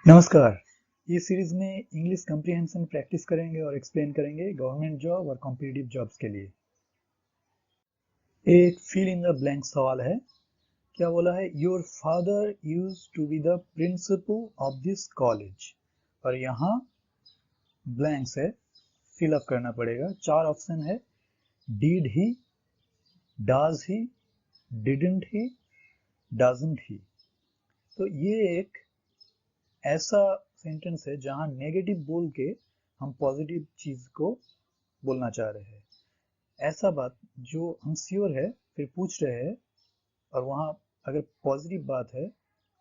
नमस्कार। इस सीरीज में इंग्लिश कम्प्रीहेंशन प्रैक्टिस करेंगे और एक्सप्लेन करेंगे गवर्नमेंट जॉब और कॉम्पिटिटिव जॉब्स के लिए। एक फिल इन द ब्लैंक सवाल है। क्या बोला है? Your father use to be the principal of this college. और यहाँ ब्लैंक्स है, फिल अप करना पड़ेगा। 4 ऑप्शन है। Did he, does he, didn't he, doesn't ही। तो ये एक ऐसा सेंटेंस है जहां नेगेटिव बोल के हम पॉजिटिव चीज को बोलना चाह रहे हैं। ऐसा बात जो हम श्योर है फिर पूछ रहे हैं, और वहां अगर पॉजिटिव बात है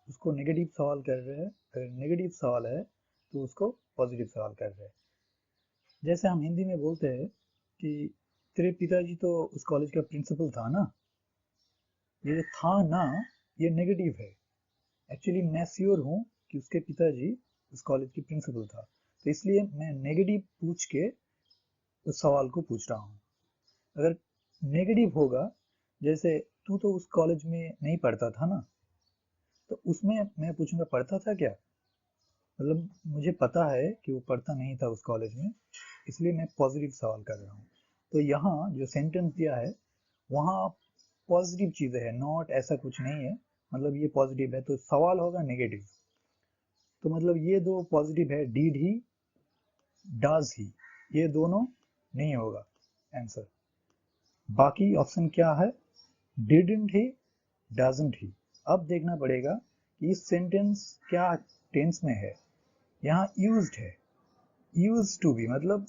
उसको नेगेटिव सवाल कर रहे हैं, अगर नेगेटिव सवाल है तो उसको पॉजिटिव सवाल कर रहे हैं। जैसे हम हिंदी में बोलते हैं कि तेरे पिताजी तो उस कॉलेज का प्रिंसिपल था ना। ये जो था ना, ये नेगेटिव है। एक्चुअली मैं श्योर हूँ कि उसके पिताजी उस कॉलेज के प्रिंसिपल था, तो इसलिए मैं नेगेटिव पूछ के उस सवाल को पूछ रहा हूँ। अगर नेगेटिव होगा, जैसे तू तो उस कॉलेज में नहीं पढ़ता था ना, तो उसमें मैं पूछूंगा पढ़ता था क्या। मतलब मुझे पता है कि वो पढ़ता नहीं था उस कॉलेज में, इसलिए मैं पॉजिटिव सवाल कर रहा हूँ। तो यहाँ जो सेंटेंस दिया है वहाँ पॉजिटिव चीज़ें है, नॉट ऐसा कुछ नहीं है। मतलब ये पॉजिटिव है तो सवाल होगा नेगेटिव। तो मतलब ये दो पॉजिटिव है, डिड ही, डज ही, ये दोनों नहीं होगा आंसर। बाकी ऑप्शन क्या है? डिडंट ही, डजंट ही। अब देखना पड़ेगा कि इस सेंटेंस क्या टेंस में है। यहाँ यूज्ड है, यूज टू बी, मतलब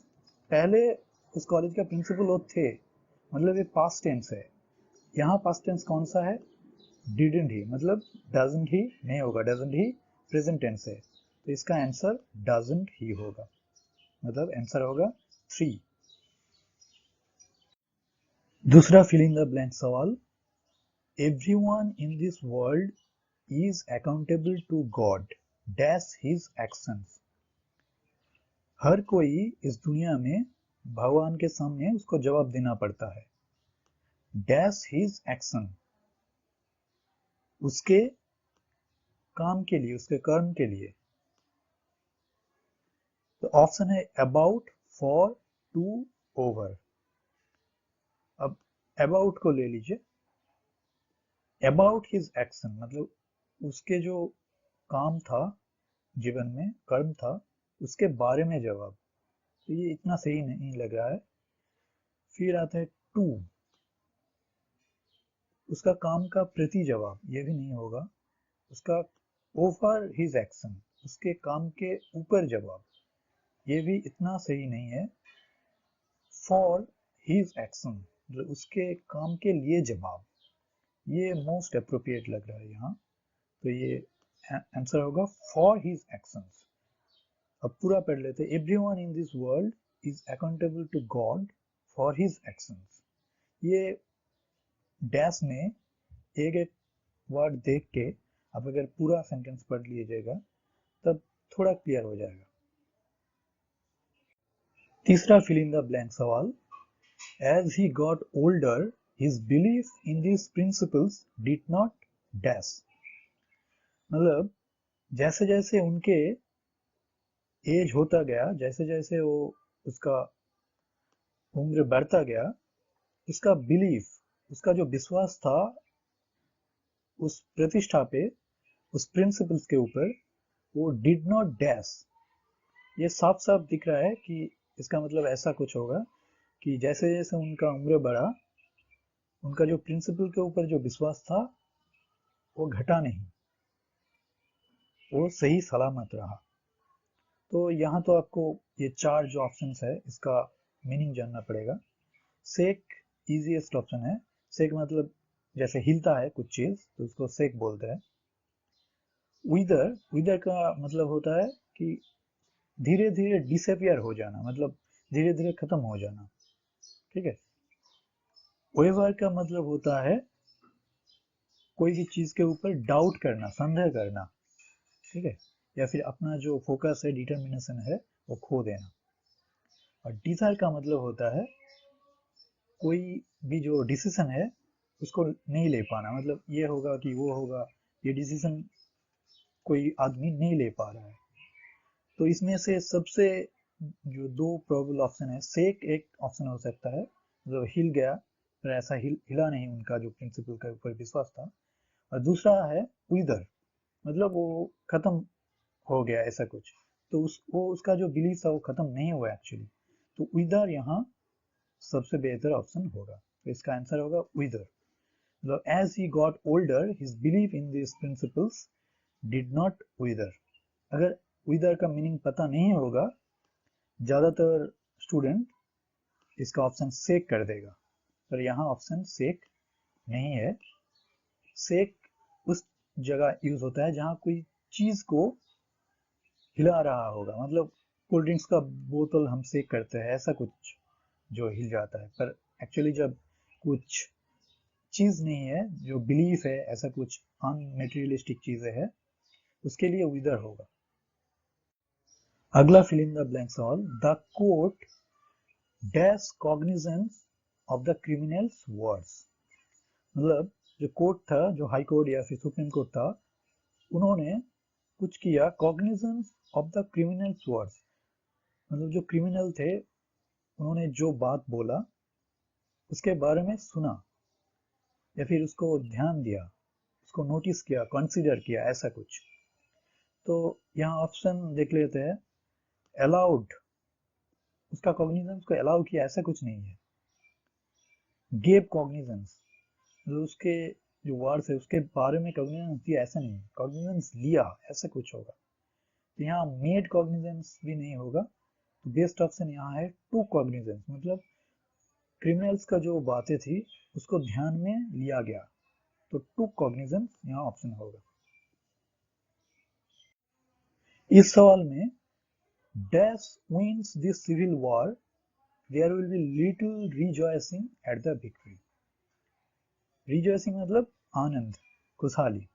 पहले उस कॉलेज का प्रिंसिपल वो थे, मतलब ये पास्ट टेंस है। यहाँ पास्ट टेंस कौन सा है? डिडंट ही, मतलब डजंट ही नहीं होगा, डजंट ही प्रेजेंट टेंस है, तो इसका आंसर डजंट ही होगा। मतलब आंसर होगा 3। दूसरा फिल इन द ब्लैंक सवाल। Everyone in this world is accountable to God dash his actions। हर कोई इस दुनिया में भगवान के सामने उसको जवाब देना पड़ता है। डैश हिज एक्शन, उसके काम के लिए, उसके कर्म के लिए। तो ऑप्शन है अबाउट, फॉर, टू, ओवर। अब अबाउट को ले लीजिए। अबाउट हिज एक्शन मतलब उसके जो काम था, जीवन में कर्म था, उसके बारे में जवाब। तो ये इतना सही नहीं लग रहा है। फिर आता है टू, उसका काम का प्रति जवाब, ये भी नहीं होगा। उसका ओवर हिज एक्शन, उसके काम के ऊपर जवाब, ये भी इतना सही नहीं है। फॉर हिज एक्शन, उसके काम के लिए जवाब, ये मोस्ट अप्रोप्रिएट लग रहा है यहाँ। तो ये आंसर होगा फॉर हिज एक्शंस। अब पूरा पढ़ लेते। Everyone in this world is accountable to God for his actions. ये डैश में एक एक वर्ड देख के आप अगर पूरा सेंटेंस पढ़ लीजिएगा तब थोड़ा क्लियर हो जाएगा। तीसरा फिल इन द ब्लैंक सवाल। As he got older his belief in this principles did not dash. मतलब जैसे जैसे उनके एज होता गया, जैसे जैसे वो उसका उम्र बढ़ता गया, उसका बिलीफ, उसका जो विश्वास था उस प्रतिष्ठा पे, उस प्रिंसिपल्स के ऊपर, वो डिड नॉट डैश। ये साफ साफ दिख रहा है कि इसका मतलब ऐसा कुछ होगा कि जैसे जैसे उनका उम्र बढ़ा, उनका जो प्रिंसिपल के ऊपर जो विश्वास था वो घटा नहीं, वो सही सलामत रहा। तो यहाँ तो आपको ये 4 जो ऑप्शंस है इसका मीनिंग जानना पड़ेगा। सेक इजीएस्ट ऑप्शन है। सेक मतलब जैसे हिलता है कुछ चीज तो उसको सेक बोलते हैं। विदर, विदर का मतलब होता है कि धीरे धीरे डिसअपियर हो जाना, मतलब धीरे धीरे खत्म हो जाना। ठीक है। वेवर का मतलब होता है कोई भी चीज के ऊपर डाउट करना, संदेह करना। ठीक है। या फिर अपना जो फोकस है, डिटर्मिनेशन है, वो खो देना। और डिजायर का मतलब होता है कोई भी जो डिसीजन है उसको नहीं ले पाना, मतलब ये होगा कि वो होगा, ये डिसीजन कोई आदमी नहीं ले पा रहा है, तो इसमें से सबसे जो दो प्रोबेबल ऑप्शन है, सेक एक ऑप्शन हो सकता है, मतलब हिल गया पर ऐसा हिला नहीं, उनका जो प्रिंसिपल के ऊपर विश्वास था, और दूसरा है विदर, मतलब वो खत्म हो गया ऐसा कुछ, तो वो उसका जो बिलीफ था वो खत्म नहीं हुआ एक्चुअली, तो विदर यहाँ सबसे बेहतर ऑप्शन होगा, तो इसका आंसर होगा विदर। मतलब as he got older his belief in this principles did not wither. अगर विदर का मीनिंग पता नहीं होगा, ज्यादातर स्टूडेंट इसका ऑप्शन सेक कर देगा, पर यहाँ ऑप्शन सेक नहीं है। सेक उस जगह यूज होता है जहाँ कोई चीज को हिला रहा होगा, मतलब कोल्ड ड्रिंक्स का बोतल हम सेक करते हैं, ऐसा कुछ जो हिल जाता है, पर एक्चुअली जब कुछ चीज नहीं है, जो बिलीफ है, ऐसा कुछ अनमेटेरियलिस्टिक चीजें है, उसके लिए विदर होगा। अगला fill in the blanks all the court dash cognizance of the criminals words. मतलब जो कोर्ट था, जो हाई कोर्ट या फिर सुप्रीम कोर्ट था, उन्होंने कुछ किया cognizance of the criminals words, मतलब जो क्रिमिनल थे उन्होंने जो बात बोला उसके बारे में सुना या फिर उसको ध्यान दिया, उसको नोटिस किया, कंसीडर किया, ऐसा कुछ। तो यहाँ ऑप्शन देख लेते हैं। अलाउड, उसका कॉग्निजेंस को अलाउ किया, ऐसा कुछ नहीं है। गेव कॉग्निजेंस, मतलब उसके जो वर्ड्स है उसके बारे में कॉग्निजेंस दिया, ऐसा नहीं है। कॉग्निजेंस लिया, ऐसा कुछ होगा। तो यहाँ मेड कॉग्निजेंस भी नहीं होगा, तो बेस्ट ऑप्शन यहाँ है टू कॉग्निजेंस, मतलब क्रिमिनल्स का जो बातें थी उसको ध्यान में लिया गया, तो टू कॉग्निजेंस यहाँ ऑप्शन होगा। इस सवाल में dash wins this civil war there will be little rejoicing at the victory. Rejoicing मतलब आनंद, खुशहाली।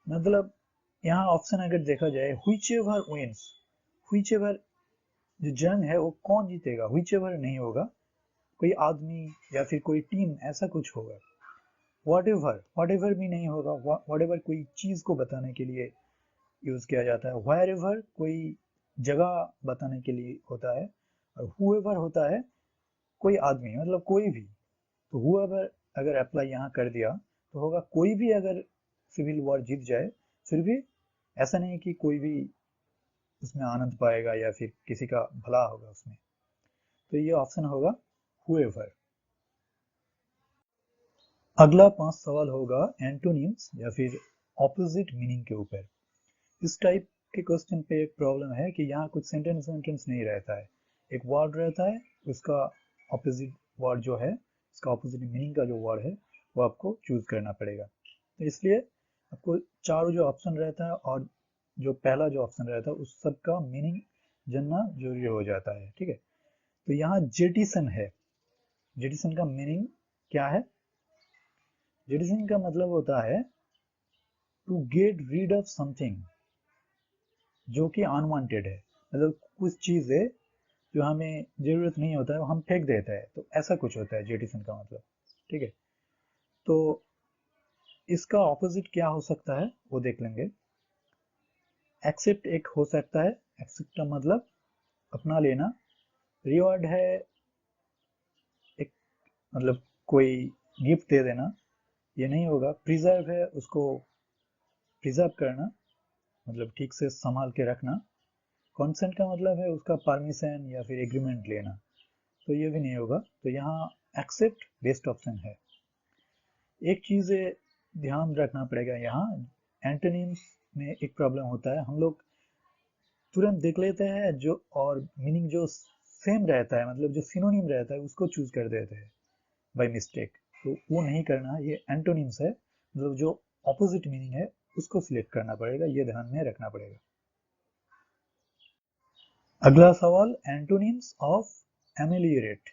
मतलब यहाँ ऑप्शन अगर देखा जाए, whichever wins, whichever जो जंग है वो कौन जीतेगा, व्हिच एवर नहीं होगा, कोई आदमी या फिर कोई टीम, ऐसा कुछ होगा। वॉट एवर भी नहीं होगा, वॉट एवर कोई चीज को बताने के लिए यूज किया जाता है। वेयर एवर कोई जगह बताने के लिए होता है, और हुएवर होता है कोई आदमी, मतलब कोई भी। तो हुएवर अगर अप्लाई यहाँ कर दिया तो होगा कोई भी अगर सिविल वॉर जीत जाए, फिर भी ऐसा नहीं कि कोई भी उसमें आनंद पाएगा या फिर किसी का भला होगा उसमें, तो ये ऑप्शन होगा हुएवर। अगला 5 सवाल होगा एंटोनिम्स या फिर ऑपोजिट मीनिंग के ऊपर। इस टाइप के क्वेश्चन पे एक प्रॉब्लम है कि यहाँ कुछ सेंटेंस नहीं रहता है, एक वर्ड रहता है, उसका ऑपोजिट वर्ड जो है, उसका ऑपोजिट मीनिंग का जो वर्ड है वो आपको चूज करना पड़ेगा। तो इसलिए आपको चारों जो ऑप्शन रहता है और जो पहला जो ऑप्शन रहता है उस सब का मीनिंग जानना जरूरी हो जाता है, ठीक है। तो यहाँ जेटिसन है, जेटिसन का मीनिंग क्या है? जेटिसन का मतलब होता है to get rid of something जो कि अनवांटेड है, मतलब कुछ चीज है जो हमें जरूरत नहीं होता है वो हम फेंक देते हैं, तो ऐसा कुछ होता है जेटिसन का मतलब, ठीक है। तो इसका ऑपोजिट क्या हो सकता है वो देख लेंगे। एक्सेप्ट एक हो सकता है, एक्सेप्ट का मतलब अपना लेना। रिवॉर्ड है एक, मतलब कोई गिफ्ट दे देना, ये नहीं होगा। प्रिजर्व है उसको प्रिजर्व करना, मतलब ठीक से संभाल के रखना। कॉन्सेंट का मतलब है उसका परमिशन या फिर एग्रीमेंट लेना, तो ये भी नहीं होगा। तो यहाँ एक्सेप्ट बेस्ट ऑप्शन है। एक चीज ध्यान रखना पड़ेगा, यहाँ एंटोनिम्स में एक प्रॉब्लम होता है, हम लोग तुरंत देख लेते हैं जो और मीनिंग जो सेम रहता है, मतलब जो सिनोनिम रहता है उसको चूज कर देते हैं बाय मिस्टेक, तो वो नहीं करना। ये एंटोनिम्स है, मतलब जो ऑपोजिट मीनिंग है उसको सिलेक्ट करना पड़ेगा, ये ध्यान में रखना पड़ेगा। अगला सवाल एंटोनिम्स ऑफ एमेलियरेट।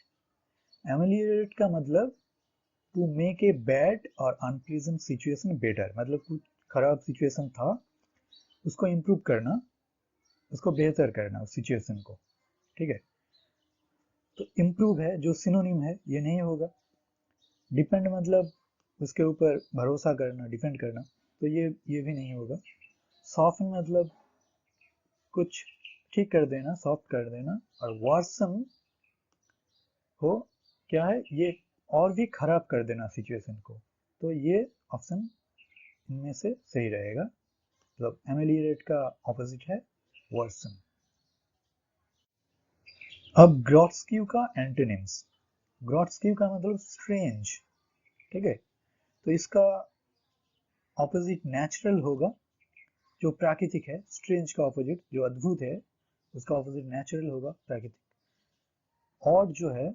एमेलियरेट का मतलब टू मेक ए बैड और अनप्लीजेंट सिचुएशन बेटर, मतलब कुछ खराब सिचुएशन था उसको इम्प्रूव करना, उसको बेहतर करना उस सिचुएशन को, ठीक है। तो इम्प्रूव है जो सिनोनिम है, ये नहीं होगा। डिपेंड मतलब उसके ऊपर भरोसा करना, डिपेंड करना, तो ये भी नहीं होगा। सॉफ्ट मतलब कुछ ठीक कर देना, सॉफ्ट कर देना, और वर्सन हो क्या है, ये और भी खराब कर देना सिचुएशन को। तो ये ऑप्शन इनमें से सही रहेगा। मतलब एमेलियरेट का ऑपोजिट है वर्सन। अब ग्रॉट्स्क्यू का एंटोनिम्स। ग्रॉट्स्क्यू का मतलब स्ट्रेंज, ठीक है। तो इसका ऑपोजिट नेचुरल होगा, जो प्राकृतिक है। स्ट्रेंज का ऑपोजिट जो अद्भुत है, उसका ऑपोजिट नेचुरल होगा, प्राकृतिक। और जो है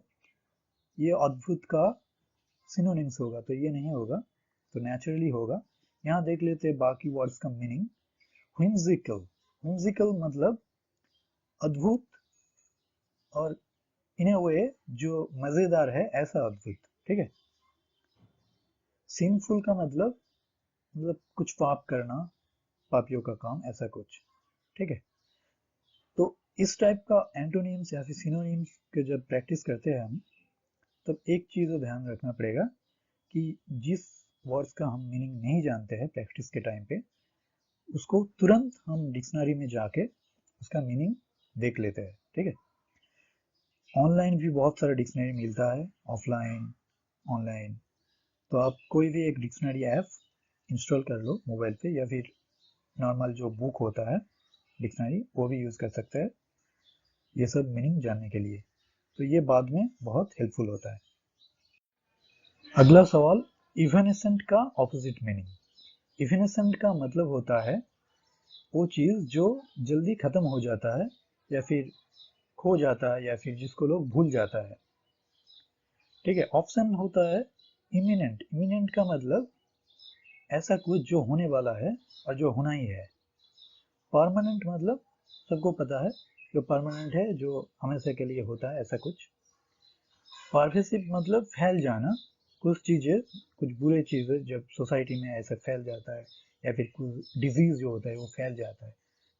ये अद्भुत का सिनोनिम्स होगा, तो ये नहीं होगा, तो नेचुरली होगा। यहाँ देख लेते हैं बाकी वर्ड्स का मीनिंग। whimsical, whimsical मतलब अद्भुत, और इन अ वे जो मजेदार है, ऐसा अद्भुत, ठीक है। सिंफुल का मतलब कुछ पाप करना, पापियों का काम, ऐसा कुछ, ठीक है। तो इस टाइप का एंटोनिम्स या फिर सिनोनिम्स के जब प्रैक्टिस करते हैं हम, तब एक चीज ध्यान रखना पड़ेगा कि जिस वर्ड्स का हम मीनिंग नहीं जानते हैं प्रैक्टिस के टाइम पे, उसको तुरंत हम डिक्शनरी में जाके उसका मीनिंग देख लेते हैं, ठीक है। ऑनलाइन भी बहुत सारा डिक्शनरी मिलता है, ऑफलाइन, ऑनलाइन। तो आप कोई भी एक डिक्शनरी ऐप इंस्टॉल कर लो मोबाइल पे, या फिर नॉर्मल जो बुक होता है डिक्शनरी, वो भी यूज़ कर सकते हैं ये सब मीनिंग जानने के लिए। तो ये बाद में बहुत हेल्पफुल होता है। अगला सवाल, इवेनेसेंट का ऑपोजिट मीनिंग। इवेनेसेंट का मतलब होता है वो चीज़ जो जल्दी खत्म हो जाता है, या फिर खो जाता है, या फिर जिसको लोग भूल जाता है, ठीक है। ऑप्शन होता है इमिनेंट। इमिनेंट का मतलब ऐसा कुछ जो होने वाला है और जो होना ही है। परमानेंट मतलब सबको पता है, जो परमानेंट है, जो हमेशा के लिए होता है, ऐसा कुछ। परवेसिव मतलब फैल जाना, कुछ चीज़ें, कुछ बुरे चीज़ें जब सोसाइटी में ऐसा फैल जाता है, या फिर कुछ डिजीज जो होता है वो फैल जाता है,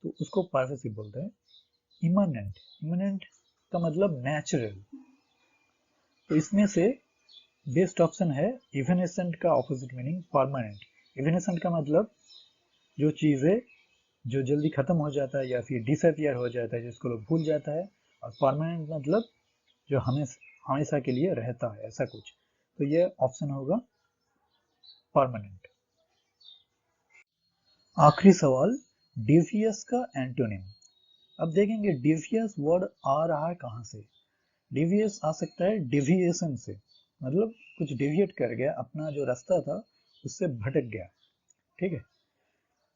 तो उसको परवेसिव बोलते हैं। इमनेंट, इमनेंट का मतलब नेचुरल। तो इसमें से बेस्ट ऑप्शन है इवेनेसेंट का ऑपोजिट मीनिंग परमानेंट। इवेनेसेंट का मतलब जो चीज़ें जो जल्दी खत्म हो जाता है या फिर डिसअपियर हो जाता है, जिसको लोग भूल जाता है। और परमानेंट मतलब जो हमेशा के लिए रहता है, ऐसा कुछ। तो ये ऑप्शन होगा परमानेंट। आखिरी सवाल, डिवियस का एंटोनिम। अब देखेंगे डिवियस वर्ड आ रहा है कहाँ से। डिवियस आ सकता है डिविएशन से, मतलब कुछ डिविएट कर गया, अपना जो रास्ता था उससे भटक गया, ठीक है।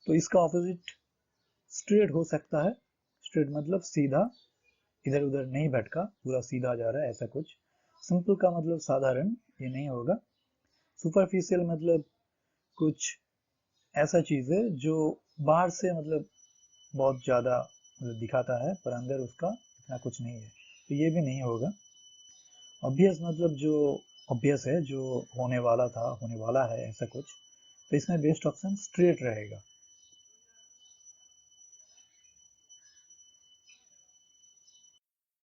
तो इसका ऑपोजिट स्ट्रेट हो सकता है। स्ट्रेट मतलब सीधा, इधर उधर नहीं भटका, पूरा सीधा जा रहा है, ऐसा कुछ। सिंपल का मतलब साधारण, ये नहीं होगा। सुपरफिशियल मतलब कुछ ऐसा चीज़ है जो बाहर से मतलब बहुत ज़्यादा मतलब दिखाता है, पर अंदर उसका इतना कुछ नहीं है, तो ये भी नहीं होगा। ऑब्वियस मतलब जो ऑब्वियस है, जो होने वाला था, होने वाला है, ऐसा कुछ। तो इसमें बेस्ट ऑप्शन स्ट्रेट रहेगा।